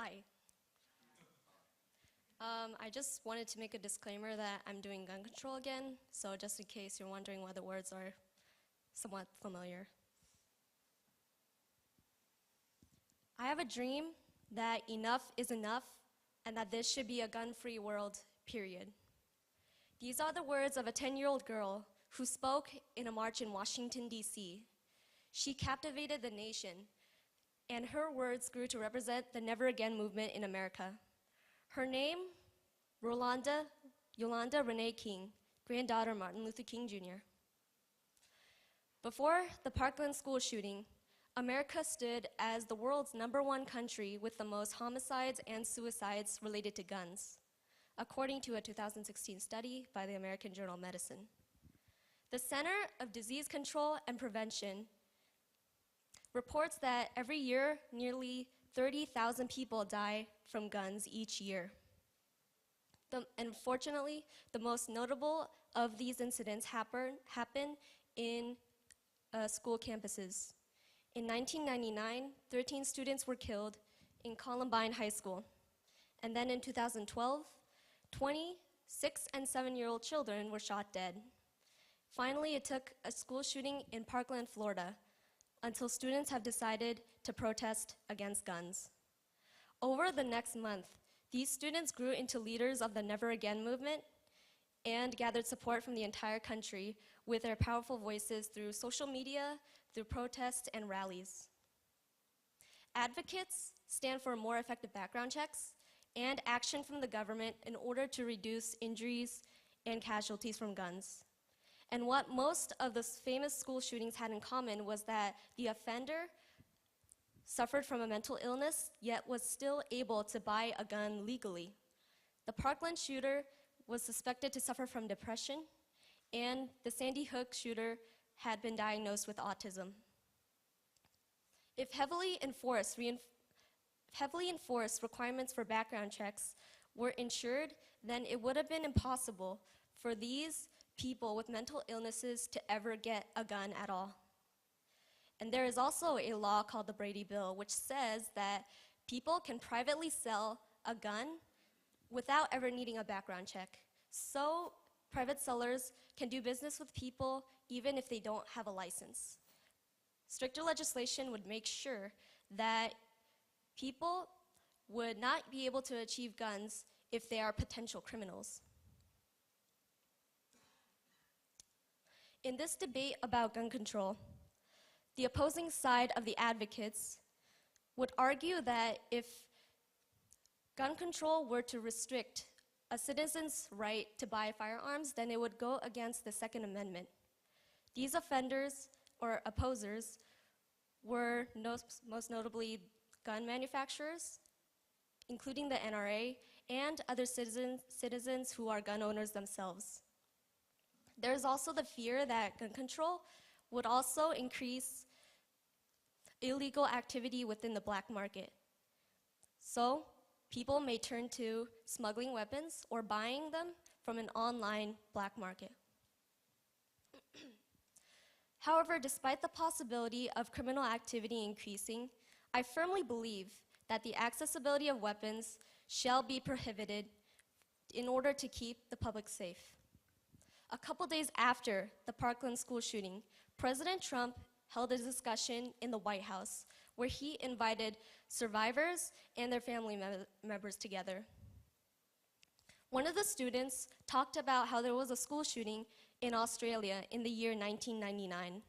Hi. I just wanted to make a disclaimer that I'm doing gun control again, so just in case you're wondering why the words are somewhat familiar. I have a dream that enough is enough and that this should be a gun-free world, period. These are the words of a 10-year-old girl who spoke in a march in Washington, D.C. She captivated the nation, and her words grew to represent the Never Again movement in America. Her name, Yolanda Renee King, granddaughter Martin Luther King Jr. Before the Parkland school shooting, America stood as the world's #1 country with the most homicides and suicides related to guns, according to a 2016 study by the American Journal of Medicine. The Center of Disease Control and Prevention reports that every year, nearly 30,000 people die from guns each year. Unfortunately, the most notable of these incidents happen in school campuses. In 1999, 13 students were killed in Columbine High School. And then in 2012, 20 6- and 7-year-old children were shot dead. Finally, it took a school shooting in Parkland, Florida, until students have decided to protest against guns. Over the next month, these students grew into leaders of the Never Again movement and gathered support from the entire country with their powerful voices through social media, through protests and rallies. Advocates stand for more effective background checks and action from the government in order to reduce injuries and casualties from guns. And what most of the famous school shootings had in common was that the offender suffered from a mental illness, yet was still able to buy a gun legally. The Parkland shooter was suspected to suffer from depression, and the Sandy Hook shooter had been diagnosed with autism. If heavily enforced requirements for background checks were ensured, then it would have been impossible for these people with mental illnesses to ever get a gun at all. And there is also a law called the Brady Bill, which says that people can privately sell a gun without ever needing a background check. So private sellers can do business with people even if they don't have a license. Stricter legislation would make sure that people would not be able to achieve guns if they are potential criminals. In this debate about gun control, the opposing side of the advocates would argue that if gun control were to restrict a citizen's right to buy firearms, then it would go against the Second Amendment. These offenders or opposers were most notably gun manufacturers, including the NRA, and other citizens who are gun owners themselves. There's also the fear that gun control would also increase illegal activity within the black market. So people may turn to smuggling weapons or buying them from an online black market. However, despite the possibility of criminal activity increasing, I firmly believe that the accessibility of weapons shall be prohibited in order to keep the public safe. A couple days after the Parkland school shooting, President Trump held a discussion in the White House where he invited survivors and their family members together. One of the students talked about how there was a school shooting in Australia in the year 1999.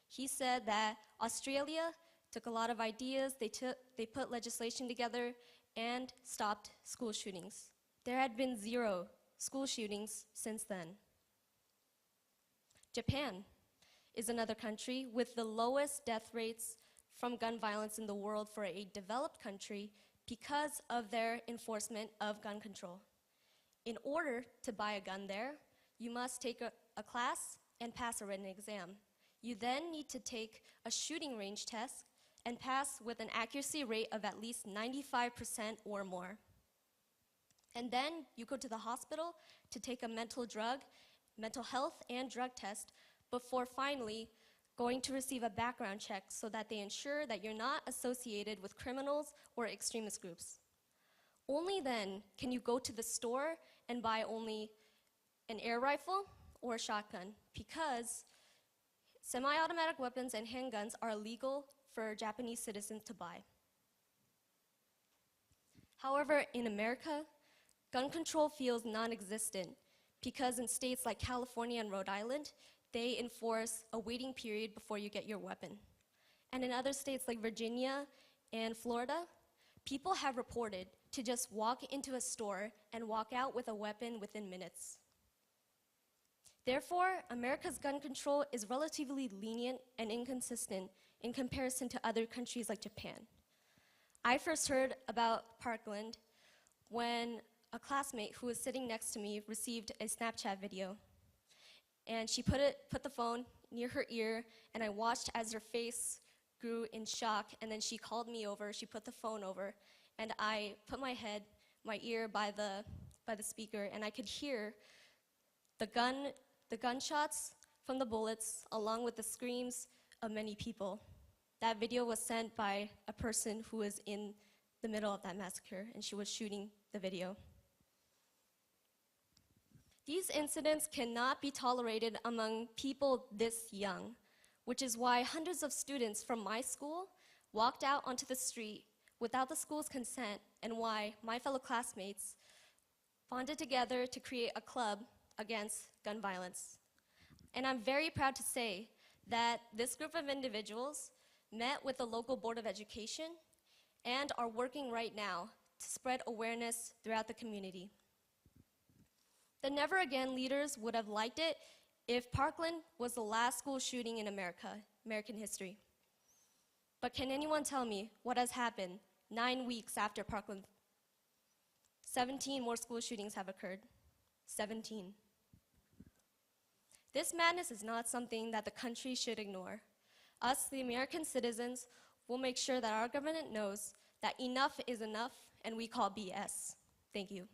He said that Australia took a lot of ideas, they put legislation together and stopped school shootings. There had been 0 school shootings since then. Japan is another country with the lowest death rates from gun violence in the world for a developed country because of their enforcement of gun control. In order to buy a gun there, you must take a class and pass a written exam. You then need to take a shooting range test and pass with an accuracy rate of at least 95% or more. And then you go to the hospital to take a mental health and drug test before finally going to receive a background check so that they ensure that you're not associated with criminals or extremist groups. Only then can you go to the store and buy only an air rifle or a shotgun, because semi-automatic weapons and handguns are illegal for Japanese citizens to buy. However, in America, gun control feels non-existent because in states like California and Rhode Island, they enforce a waiting period before you get your weapon. And in other states like Virginia and Florida, people have reported to just walk into a store and walk out with a weapon within minutes. Therefore, America's gun control is relatively lenient and inconsistent in comparison to other countries like Japan. I first heard about Parkland when a classmate who was sitting next to me received a Snapchat video. And she put the phone near her ear, and I watched as her face grew in shock, and then she called me over, she put the phone over, and I put my ear by the speaker, and I could hear the gunshots from the bullets along with the screams of many people. That video was sent by a person who was in the middle of that massacre, and she was shooting the video. These incidents cannot be tolerated among people this young, which is why hundreds of students from my school walked out onto the street without the school's consent, and why my fellow classmates bonded together to create a club against gun violence. And I'm very proud to say that this group of individuals met with the local Board of Education and are working right now to spread awareness throughout the community. The Never Again leaders would have liked it if Parkland was the last school shooting in American history. But can anyone tell me what has happened 9 weeks after Parkland? 17 more school shootings have occurred. 17. This madness is not something that the country should ignore. Us, the American citizens, will make sure that our government knows that enough is enough and we call BS. Thank you.